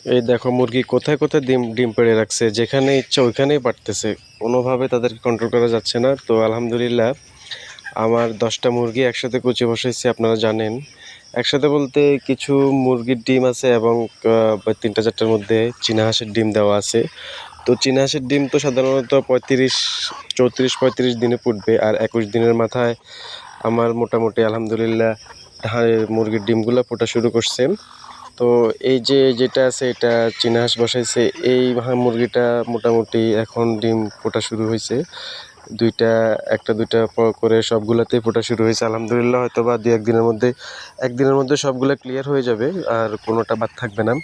এই দেখো মুরগি কোথায় কোথায় ডিম ডিম পেড়ে রাখছে, যেখানে ইচ্ছা ওইখানেই পারতেছে, কোনোভাবে তাদেরকে কন্ট্রোল করা যাচ্ছে না। তো আলহামদুলিল্লাহ আমার 10টা মুরগি একসাথে কুচে বসাইছি, আপনারা জানেন। একসাথে বলতে কিছু মুরগির ডিম আছে এবং 3টা 4টার মধ্যে চীনা হাঁসের ডিম দেওয়া আছে। তো চীনা হাঁসের ডিম তো সাধারণত 34 দিনে ফুটবে, আর 21 দিনের মাথায় আমার মোটামুটি আলহামদুলিল্লাহ মুরগির ডিমগুলো ফোটা শুরু করছে। তো এই যে যেটা আছে এটা চীনা হাঁস বসাইছে, এই মুরগিটা মোটামুটি এখন ডিম ফোটা শুরু হয়েছে। দুইটা একটা দুইটা করে সবগুলাতেই ফোটা শুরু হয়েছে আলহামদুলিল্লাহ। হয়তো বা 1 দিনের মধ্যে সবগুলা ক্লিয়ার হয়ে যাবে, আর কোনোটা বাদ থাকবে না।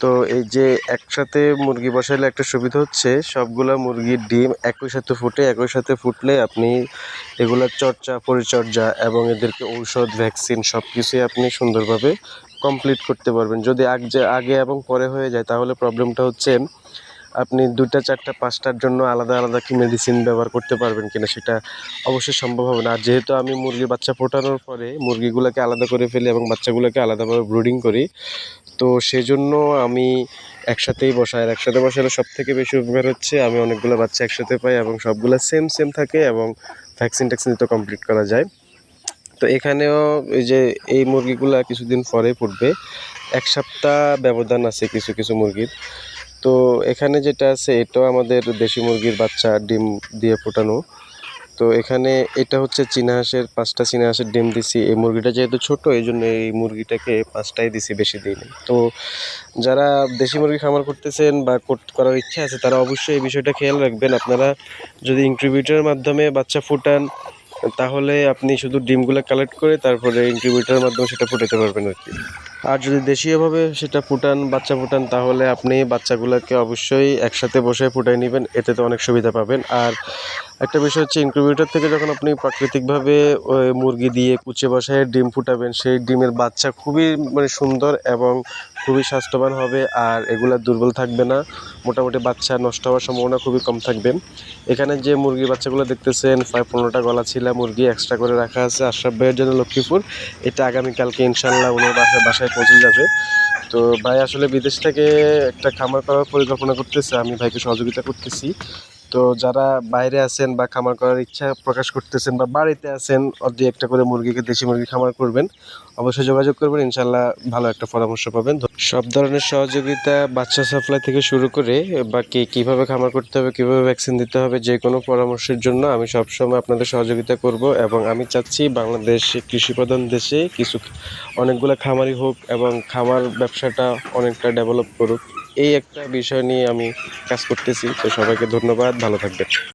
তো এই যে একসাথে মুরগি বসাইলে একটা সুবিধা হচ্ছে, সবগুলা মুরগির ডিম একই সাথে ফুটে, একই সাথে ফুটলে আপনি এগুলার পরিচর্যা এবং এদেরকে ঔষধ ভ্যাকসিন সব কিছুই আপনি সুন্দরভাবে কমপ্লিট করতে পারবেন। যদি আগে এবং পরে হয়ে যায় তাহলে প্রবলেমটা হচ্ছে আপনি 2টা 4টা 5টার জন্য আলাদা আলাদা কি মেডিসিন ব্যবহার করতে পারবেন কিনা সেটা অবশ্যই সম্ভব হবে না। আর যেহেতু আমি মুরগির বাচ্চা ফোটানোর পরে মুরগিগুলোকে আলাদা করে ফেলি এবং বাচ্চাগুলোকে আলাদাভাবে ব্রুডিং করি, তো সেজন্য আমি একসাথেই বসাই। আর একসাথে বসালে সবথেকে বেশি উপকার হচ্ছে আমি অনেকগুলো বাচ্চা একসাথে পাই এবং সবগুলো সেম সেম থাকে এবং ভ্যাকসিন ট্যাকসিন তো কমপ্লিট করা যায়। তো এখানেও এই যে এই মুরগিগুলা কিছুদিন পরে ফুটবে, 1 সপ্তাহ ব্যবধান আছে কিছু কিছু মুরগির। তো এখানে যেটা আছে এটাও আমাদের দেশি মুরগির বাচ্চা ডিম দিয়ে ফোটানো। তো এখানে এটা হচ্ছে চীনা হাঁসের 5টা চীনা হাঁসের ডিম দিছি। এই মুরগিটা যেহেতু ছোট এই জন্য এই মুরগিটাকে 5টাই দিছি, বেশি দিইনি। তো যারা দেশি মুরগি খামার করতেছেন বা করার ইচ্ছা আছে তারা অবশ্যই এই বিষয়টা খেয়াল রাখবেন। আপনারা যদি ইনকিউবেটরের মাধ্যমে বাচ্চা ফুটান তাহলে আপনি শুধু ডিমগুলো কালেক্ট করে তারপরে ইনকিউবেটরের মাধ্যমে সেটা ফুটাতে পারবেন আর কি। আর যদি দেশীয়ভাবে সেটা বাচ্চা ফুটান তাহলে আপনি বাচ্চাগুলোকে অবশ্যই একসাথে বসে ফুটাই নেবেন, এতে তো অনেক সুবিধা পাবেন। আর একটা বিষয় হচ্ছে ইনকিউবেটর থেকে যখন আপনি প্রাকৃতিকভাবে ওই মুরগি দিয়ে কুচে বসায় ডিম ফুটাবেন, সেই ডিমের বাচ্চা খুবই সুন্দর এবং খুবই স্বাস্থ্যবান হবে, আর এগুলা দুর্বল থাকবে না। মোটামুটি বাচ্চা নষ্ট হওয়ার সম্ভাবনা খুবই কম থাকবে। এখানে যে মুরগির বাচ্চাগুলো দেখতেছেন 15টা গলা ছিলা মুরগি এক্সট্রা করে রাখা আছে আশরাফ ভাইয়ের জন্য লক্ষ্মীপুর। এটা আগামীকালকে ইনশাল্লাহ ওনার বাসায় পৌঁছে যাবে। তো ভাই আসলে বিদেশ থেকে একটা খামার করার পরিকল্পনা করতেছে, আমি ভাইকে সহযোগিতা করতেছি। তো যারা বাইরে আছেন বা খামার করার ইচ্ছা প্রকাশ করতেছেন বা বাড়িতে আছেন অর্ধেক একটা করে মুরগিকে দেশি মুরগি খামার করবেন, অবশ্যই যোগাযোগ করবেন, ইনশাল্লাহ ভালো একটা পরামর্শ পাবেন। সব ধরনের সহযোগিতা বাচ্চা সাপ্লাই থেকে শুরু করে বা কীভাবে খামার করতে হবে, কীভাবে ভ্যাকসিন দিতে হবে, যে কোনো পরামর্শের জন্য আমি সবসময় আপনাদের সহযোগিতা করব। এবং আমি চাচ্ছি বাংলাদেশ কৃষিপ্রধান দেশে অনেকগুলো খামারি হোক এবং খামার ব্যবসাটা অনেকটা ডেভেলপ করুক, এই একটা বিষয় নিয়ে আমি কাজ করতেছি। তো সবাইকে ধন্যবাদ, ভালো থাকবেন।